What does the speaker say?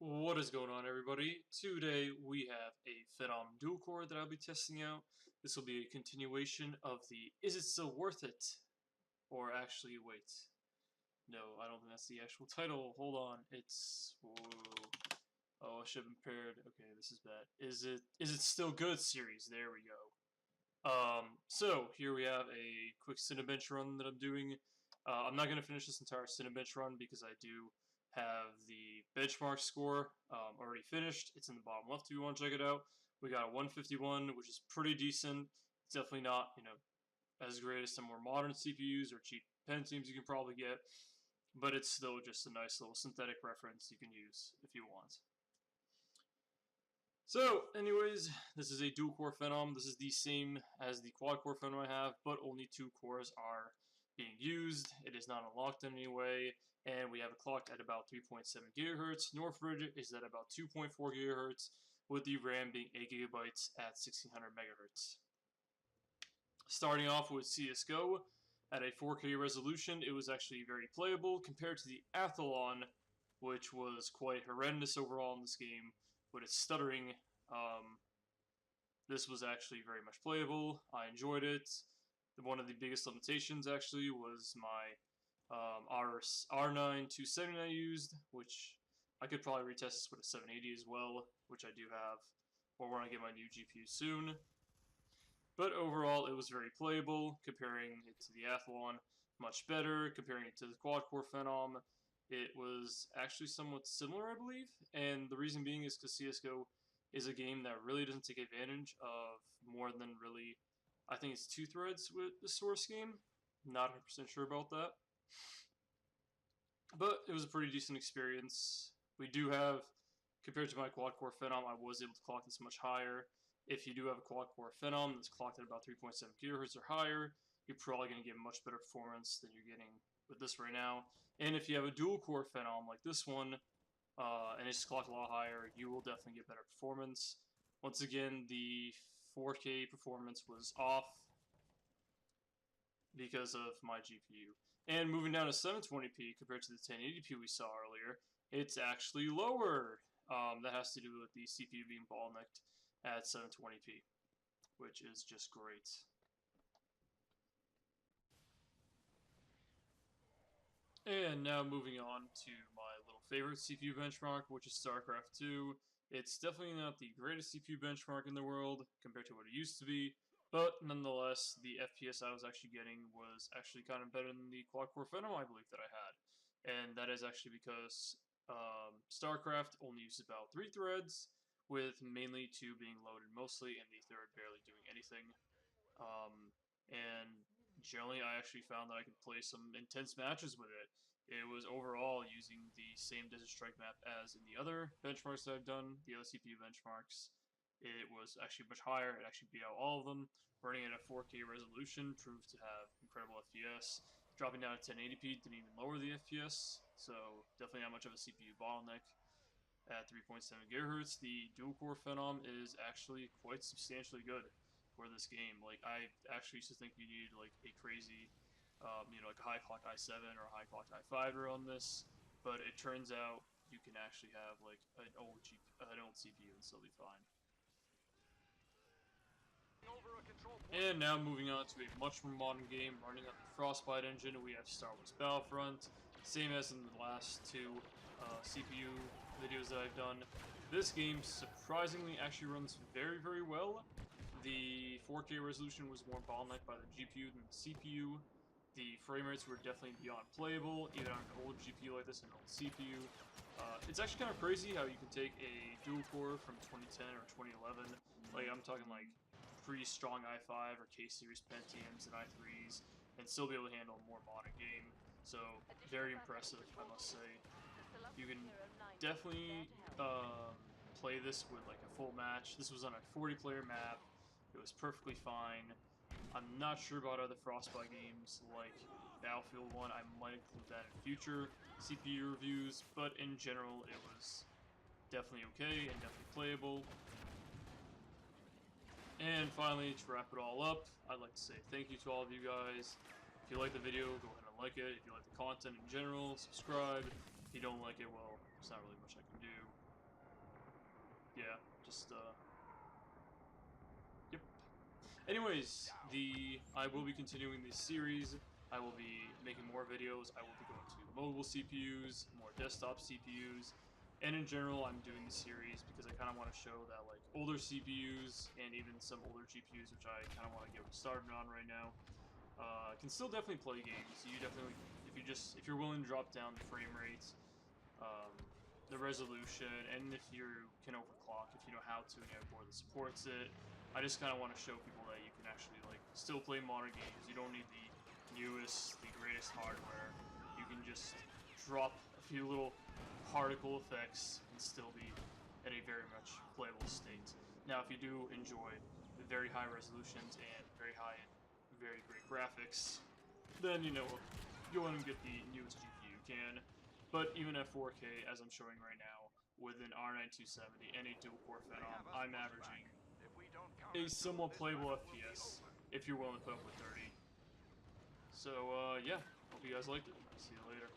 What is going on, everybody? Today we have a Phenom dual core that I'll be testing out. This will be a continuation of the Is It Still Worth It? Or actually, wait. No, I don't think that's the actual title. Hold on. It's... Whoa. Oh, I should have prepared. Okay, this is bad. Is it Still Good series? There we go. So, here we have a quick Cinebench run that I'm doing. I'm not going to finish this entire Cinebench run because I do have the benchmark score already finished. It's in the bottom left if you want to check it out. We got a 151, which is pretty decent. It's definitely not, as great as some more modern CPUs or cheap Pentiums you can probably get, but it's still just a nice little synthetic reference you can use if you want. So, anyways, this is a dual-core Phenom. This is the same as the quad-core Phenom I have, but only 2 cores are being used. It is not unlocked in any way, and we have it clocked at about 3.7 GHz. Northbridge is at about 2.4 GHz, with the RAM being 8 GB at 1600 MHz. Starting off with CSGO, at a 4K resolution, it was actually very playable compared to the Athlon, which was quite horrendous overall in this game with its stuttering. This was actually very much playable. I enjoyed it. One of the biggest limitations actually was my R9 270 I used, which I could probably retest this with a 780 as well, which I do have, or when I get my new GPU soon. But overall, it was very playable. Comparing it to the Athlon, much better. Comparing it to the quad-core Phenom, it was actually somewhat similar, I believe. And the reason being is because CSGO is a game that really doesn't take advantage of more than really, I think it's 2 threads with the source game. Not 100% sure about that. But it was a pretty decent experience. We do have, compared to my quad-core Phenom, I was able to clock this much higher. If you do have a quad-core Phenom that's clocked at about 3.7 GHz or higher, you're probably going to get much better performance than you're getting with this right now. And if you have a dual-core Phenom like this one, and it's clocked a lot higher, you will definitely get better performance. Once again, the 4K performance was off because of my GPU. And moving down to 720p compared to the 1080p we saw earlier, it's actually lower. That has to do with the CPU being bottlenecked at 720p, which is just great. And now moving on to my little favorite CPU benchmark, which is Starcraft II. It's definitely not the greatest CPU benchmark in the world compared to what it used to be, but nonetheless, the FPS I was actually getting was actually kind of better than the quad-core Phenom I believe that I had. And that is actually because StarCraft only uses about 3 threads, with mainly 2 being loaded mostly, and the third barely doing anything. And generally, I actually found that I could play some intense matches with it. It was overall using the same Desert Strike map as in the other benchmarks that I've done, the other CPU benchmarks. It was actually much higher. It actually beat out all of them. Running at a 4K resolution proved to have incredible FPS. Dropping down to 1080p didn't even lower the FPS, so definitely not much of a CPU bottleneck. At 3.7 GHz, the dual-core Phenom is actually quite substantially good for this game. Like, I actually used to think you needed like a crazy, like a high clock i7 or a high clock i5 to run this, but it turns out you can actually have like an old CPU and still be fine. And now moving on to a much more modern game running on the Frostbite engine, we have Star Wars Battlefront. Same as in the last 2 CPU videos that I've done. This game surprisingly actually runs very, very well. The 4K resolution was more bottlenecked by the GPU than the CPU. The frame rates were definitely beyond playable, even on an old GPU like this and an old CPU. It's actually kind of crazy how you can take a dual core from 2010 or 2011, like I'm talking like pretty strong i5 or K-series Pentiums and i3s, and still be able to handle a more modern game. So very impressive, I must say. You can definitely play this with like a full match. This was on a 40-player map. It was perfectly fine. I'm not sure about other Frostbite games like Battlefield 1. I might include that in future CPU reviews, but in general, it was definitely okay and definitely playable. And finally, to wrap it all up, I'd like to say thank you to all of you guys. If you like the video, go ahead and like it. If you like the content in general, subscribe. If you don't like it, well, there's not really much I can do. yeah, just yep. Anyways, I will be continuing this series. I will be making more videos. I will be going to mobile CPUs, more desktop CPUs, and in general, I'm doing this series because I kind of want to show that like older CPUs and even some older GPUs, which I kind of want to get started on right now, can still definitely play games. You definitely, if you're willing to drop down the frame rates, um, the resolution, and if you can overclock, if you know how to, and you have a board that supports it. I just kind of want to show people that you can actually like still play modern games. You don't need the newest, the greatest hardware. You can just drop a few little particle effects and still be at a very much playable state. Now, if you do enjoy the very high resolutions and very high and very great graphics, then you know go in and get the newest GPU you can. But even at 4K, as I'm showing right now, with an R9 270 and a dual-core Phenom, I'm averaging a somewhat playable FPS if you're willing to put up with 30. So, yeah, hope you guys liked it. See you later.